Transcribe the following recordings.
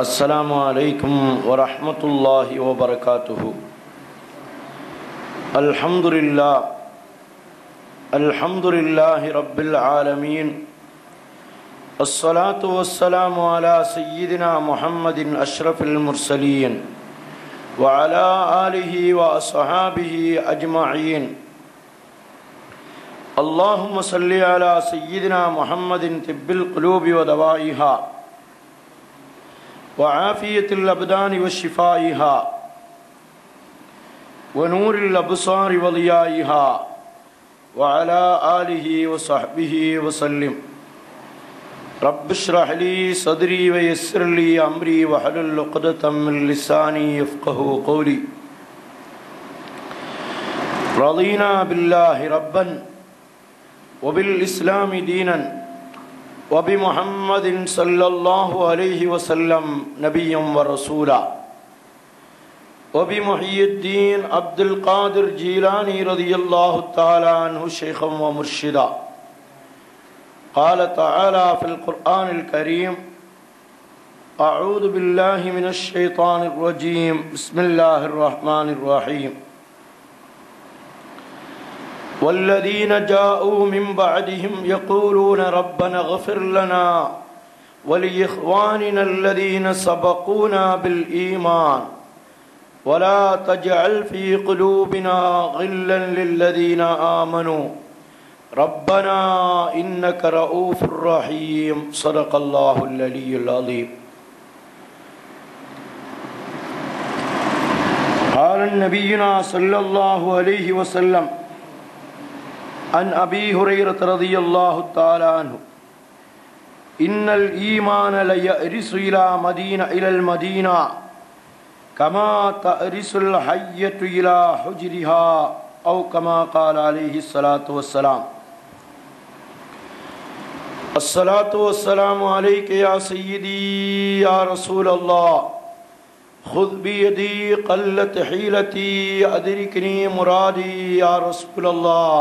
السلام عليكم ورحمة الله وبركاته. الحمد لله رب العالمين. الصلاة والسلام على سيدنا محمد أشرف المرسلين وعلى آله وأصحابه أجمعين. اللهم صل على سيدنا محمد طب القلوب ودوائها وعافية الأبدان وشفائها ونور الأبصار وضيائها وعلى آله وصحبه وسلم. رب اشرح لي صدري ويسر لي أمري واحلل عقدة من لساني يفقهوا قولي. رضينا بالله ربا وبالإسلام دينا وبمحمد صلى الله عليه وسلم نبيا ورسولا وبمحيي الدين عبد القادر جيلاني رضي الله تعالى عنه شيخا ومرشدا. قال تعالى في القرآن الكريم: أعوذ بالله من الشيطان الرجيم بسم الله الرحمن الرحيم. والذين جاءوا من بعدهم يقولون ربنا اغفر لنا ولإخواننا الذين سبقونا بالإيمان ولا تجعل في قلوبنا غلا للذين آمنوا ربنا إنك رؤوف رحيم. صدق الله العلي العظيم. قال نبينا صلى الله عليه وسلم عن أبي هريرة رضي الله تعالى عنه: إن الإيمان ليأرس إلى المدينة كما تأرس الحية إلى حجرها أو كما قال عليه الصلاة والسلام. الصلاة والسلام عليك يا سيدي يا رسول الله، خذ بيدي قلت حيلتي أدركني مرادي يا رسول الله،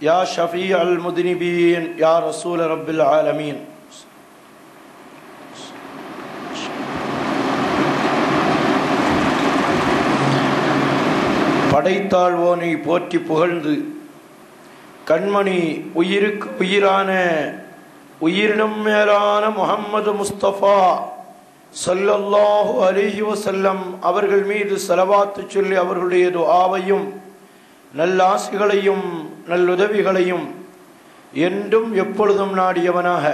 يا شفيع المذنبين يا رسول رب العالمين. படைத்தாழ்வோனை போற்றி புகழ்ந்து கண்மணி உயிருக்கு உயிரான உயிரினும் மேலான முஹம்மது முஸ்தபா ஸல்லல்லாஹு அலைஹி வஸல்லம் அவர்கள் மீது ஸலவாத்து சொல்லி அவர்களுடைய துஆவையும் நல்லாசிகளையும் நல்லுதவிகளையும் என்றும் எப்பொழுதும் நாடியவனாக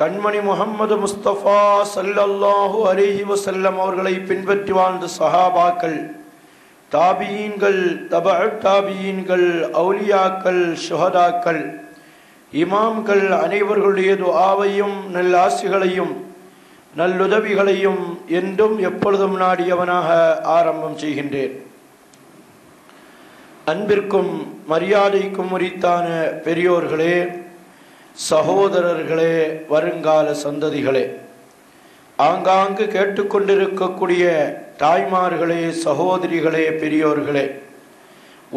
கண்மணி முஹம்மது முஸ்தபா ஸல்லல்லாஹு அலைஹி வஸல்லம் அவர்களை பின்பற்றி வாழ்ந்த சஹாபாக்கள், தாபியீன்கள், தபஅ தாபியீன்கள், அவுலியாக்கள், ஷுஹதாக்கள், இமாம்கள் அனைவர்களுடைய துஆவையும் நல்லாசிகளையும் நல்லுதவிகளையும் என்றும் எப்பொழுதும் நாடியவனாக ஆரம்பம் செய்கின்றேன். அன்பிற்கும் மரியாதைக்கும் உரித்தான பெரியோர்களே, சகோதரர்களே, வருங்கால சந்ததிகளே, ஆங்காங்கு கேட்டுக்கொண்டிருக்கக்கூடிய தாய்மார்களே, சகோதரிகளே, பெரியோர்களே,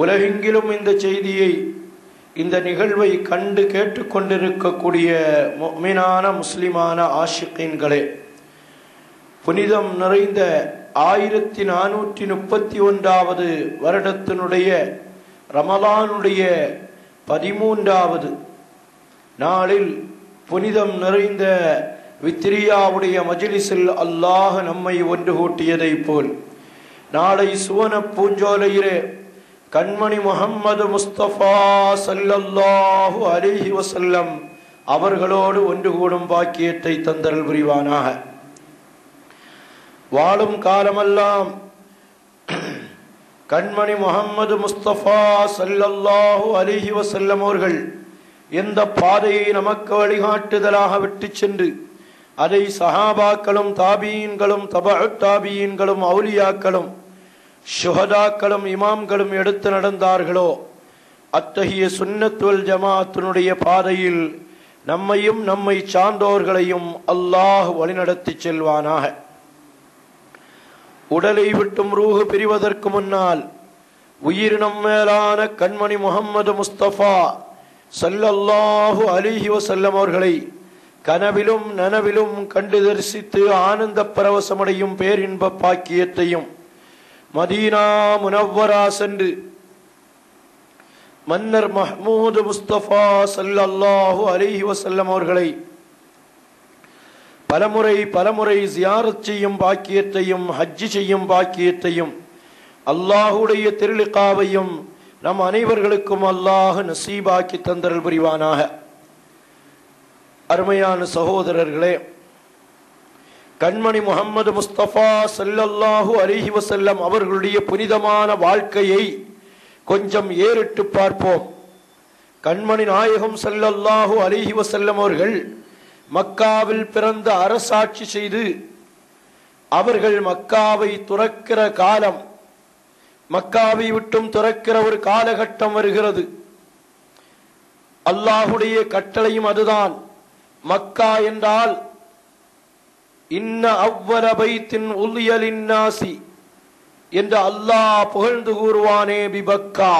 உலகெங்கிலும் இந்த செய்தியை, இந்த நிகழ்வை கண்டு கேட்டுக்கொண்டிருக்கக்கூடிய முஃமினான முஸ்லிமான ஆஷிகீன்களே, புனிதம் நிறைந்த 1431வது வருடத்தினுடைய ரமலானுடைய 13வது நாளில் புனிதம் நிறைந்த வித்ரியாவுடைய மஜ்லிஸில் அல்லாஹ் நம்மை ஒன்று கூட்டியதை போல் நாளை சுவன பூஞ்சோலையிலே கண்மணி முஹம்மது முஸ்தபா ஸல்லல்லாஹு அலைஹி வஸல்லம் அவர்களோடு ஒன்று கூடும் பாக்கியத்தை தந்தருள் புரிவானாக. வாழும் காலமெல்லாம் கண்மணி முஹம்மது முஸ்தபா ஸல்லல்லாஹு அலைஹி வஸல்லம் அவர்கள் எந்த பாதையை நமக்கு வழிகாட்டுதலாக விட்டு சென்று அதை சஹாபாக்களும் தாபியீன்களும் தபஅ தாபியீன்களும் அவுலியாக்களும் ஷுஹதாக்களும் இமாம்களும் எடுத்து நடந்தார்களோ அத்தகைய சுன்னத் வல் ஜமாஅத்தினுடைய பாதையில் நம்மையும் நம்மை சார்ந்தோர்களையும் அல்லாஹ் வழிநடத்தி செல்வானாக. உடலை விட்டும் ரூஹு பிரிவதற்கு முன்னால் உயிரினம் மேலான கண்மணி முஹம்மது முஸ்தபா ஸல்லல்லாஹு அலைஹி வஸல்லம் அவர்களை கனவிலும் நனவிலும் கண்டு தரிசித்து ஆனந்த பரவசமடையும் பேரின்ப பாக்கியத்தையும் மதீனா முனவ்வரா சென்று மன்னர் மஹ்மூது முஸ்தபா ஸல்லல்லாஹு அலைஹி வஸல்லம் அவர்களை பலமுறை ஜியாரத் செய்யும் பாக்கியத்தையும் ஹஜ்ஜி செய்யும் பாக்கியத்தையும் அல்லாஹுடைய திருலிகாவையும் நம் அனைவர்களுக்கும் அல்லாஹ் நசீபாக்கி தந்தரல் புரிவானாக. அருமையான சகோதரர்களே, கண்மணி முஹம்மது முஸ்தபா ஸல்லல்லாஹு அலைஹி வஸல்லம் அவர்களுடைய புனிதமான வாழ்க்கையை கொஞ்சம் ஏறிட்டு பார்ப்போம். கண்மணி நாயகம் ஸல்லல்லாஹு அலைஹி வஸல்லம் அவர்கள் மக்காவில் பிறந்த அரசாட்சி செய்து அவர்கள் மக்காவை துறக்கிற காலம், மக்காவை விட்டும் துறக்கிற ஒரு காலகட்டம் வருகிறது. அல்லாஹுடைய கட்டளையும் அதுதான். மக்கா என்றால் இன்ன அவ்வல பைத்தின் உல்யலின் நாசி என்று அல்லாஹ் புகழ்ந்து கூறுவானே பிபக்கா.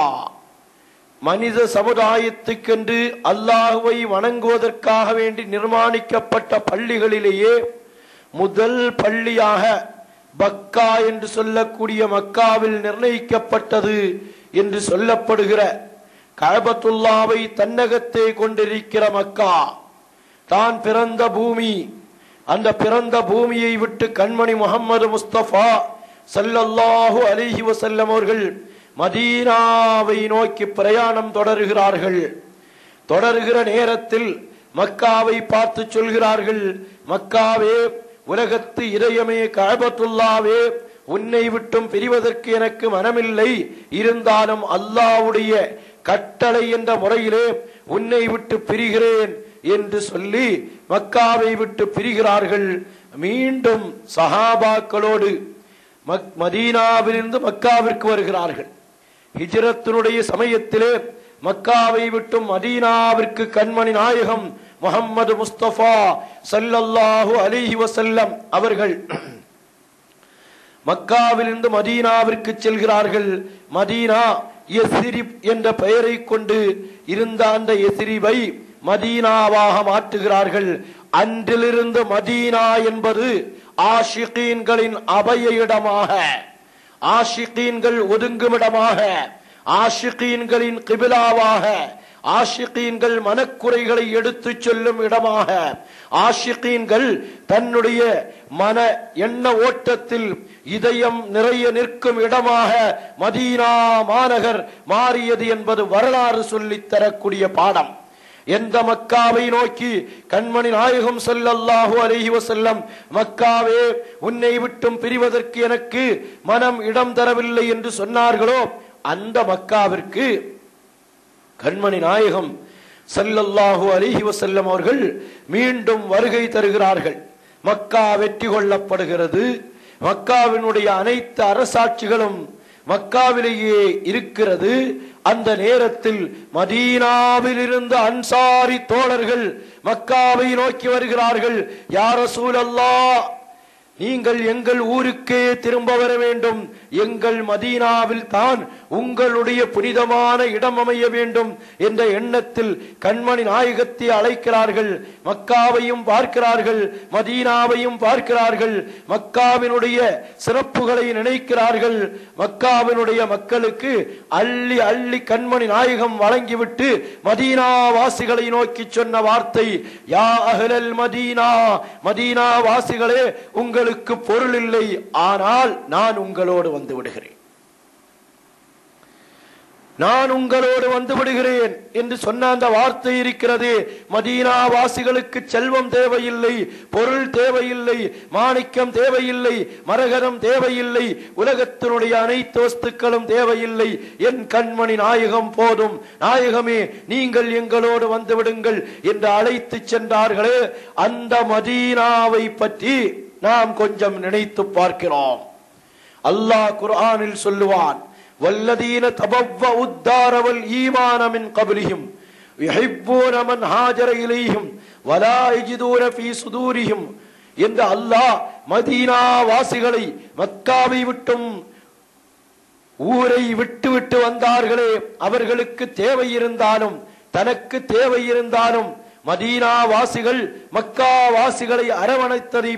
மனித சமுதாயத்துக்கென்று அல்லாஹுவை வணங்குவதற்காக வேண்டி நிர்மாணிக்கப்பட்ட பள்ளிகளிலேயே முதல் பள்ளியாக பக்கா என்று சொல்லக்கூடிய மக்காவில் நிர்ணயிக்கப்பட்டது என்று சொல்லப்படுகிற கஅபத்துல்லாவை தன்னகத்தே கொண்டிருக்கிற மக்கா தான் பிறந்த பூமி. அந்த பிறந்த பூமியை விட்டு கண்மணி முஹம்மது முஸ்தபா ஸல்லல்லாஹு அலைஹி வஸல்லம் அவர்கள் மதீனாவை நோக்கி பிரயாணம் தொடருகிறார்கள். தொடருகிற நேரத்தில் மக்காவை பார்த்து சொல்கிறார்கள், மக்காவே, உலகத்து இதயமே, கஅபத்துல்லாவே, உன்னை விட்டும் பிரிவதற்கு எனக்கு மனமில்லை. இருந்தாலும் அல்லாஹ்வுடைய கட்டளை என்ற முறையிலே உன்னை விட்டு பிரிகிறேன் என்று சொல்லி மக்காவை விட்டு பிரிகிறார்கள். மீண்டும் சஹாபாக்களோடு மதீனாவிலிருந்து மக்காவிற்கு வருகிறார்கள். ஹிஜ்ரத்தினுடைய சமயத்திலே மக்காவை விட்டும் மதீனாவிற்கு கண்மணி நாயகம் முஹம்மது முஸ்தபா ஸல்லல்லாஹு அலைஹி வஸல்லம் அவர்கள் மக்காவிலிருந்து மதீனாவிற்கு செல்கிறார்கள். மதீனா யஸ்ரிப் என்ற பெயரை கொண்டு இருந்த அந்த யஸ்ரிபை மதீனாவாக மாற்றுகிறார்கள். அன்றிலிருந்து மதீனா என்பது ஆஷிகீன்களின் அபய இடமாக, ஆஷிகீன்கள் ஒதுங்குமிடமாக, ஆஷிகீன்களின் கிபிலாவாக, ஆஷிகீன்கள் மனக்குறைகளை எடுத்து சொல்லும் இடமாக, ஆஷிகீன்கள் தன்னுடைய மன எண்ண ஓட்டத்தில் இதயம் நிறைய நிற்கும் இடமாக மதீனா மாநகர் மாறியது என்பது வரலாறு சொல்லித் தரக்கூடிய பாடம். எந்த மக்காவை நோக்கி கண்மணி நாயகம் ஸல்லல்லாஹு அலைஹி வஸல்லம் மக்காவே, உன்னை விட்டும் பிரிவதற்கு எனக்கு மனம் இடம் தரவில்லை என்று சொன்னார்களோ, அந்த மக்காவிற்கு கண்மணி நாயகம் ஸல்லல்லாஹு அலைஹி வஸல்லம் அவர்கள் மீண்டும் வருகை தருகிறார்கள். மக்கா வெற்றி கொள்ளப்படுகிறது. மக்காவினுடைய அனைத்து அரசாட்சிகளும் மக்காவிலேயே இருக்கிறது. அந்த நேரத்தில் மதீனாவில் இருந்து அன்சாரி தோழர்கள் மக்காவை நோக்கி வருகிறார்கள். யா ரசூலல்லாஹ், நீங்கள் எங்கள் ஊருக்கே திரும்ப வர வேண்டும். எங்கள் மதீனாவில் தான் உங்களுடைய புனிதமான இடம் அமைய வேண்டும் என்ற எண்ணத்தில் கண்மணி நாயகத்தை அழைக்கிறார்கள். மக்காவையும் பார்க்கிறார்கள், மதீனாவையும் பார்க்கிறார்கள். மக்காவினுடைய சிறப்புகளை நினைக்கிறார்கள். மக்காவினுடைய மக்களுக்கு அள்ளி அள்ளி கண்மணி நாயகம் வழங்கிவிட்டு மதீனா வாசிகளை நோக்கி சொன்ன வார்த்தை, யா அஹ்லல் மதீனா, மதீனா வாசிகளே, உங்களுக்கு பொருள் இல்லை, ஆனால் நான் உங்களோடு வந்து விடுகிறேன், நான் உங்களோடு வந்து விடுகிறேன் என்று சொன்ன அந்த வார்த்தை இருக்கிறது. மதீனா வாசிகளுக்கு செல்வம் தேவையில்லை, பொருள் தேவையில்லை, மாணிக்கம் தேவையில்லை, மரகதம் தேவையில்லை, உலகத்தினுடைய அனைத்து வஸ்துக்களும் தேவையில்லை. என் கண்மணி நாயகம் போதும், நாயகமே நீங்கள் எங்களோடு வந்து விடுங்கள் என்று அழைத்து சென்றார்களே. அந்த மதீனாவை பற்றி நாம் கொஞ்சம் நினைத்து பார்க்கிறோம். அல்லாஹ் குர்ஆனில் சொல்லுவான், வல்லதீன தபவ்வஉ الدار والஈமான மின் قبلهم يحبون من هاجر இலைஹிம் ولا يجدون في صدورهم என்று அல்லாஹ் மதீனா வாசிகளை மக்காவை விட்டும் ஊரை விட்டு வந்தார்களே, அவர்களுக்கு தேவை இருந்தாலும், தனக்கு தேவை இருந்தாலும் மதீனா வாசிகள் மக்கா வாசிகளை அரவணைத்ததை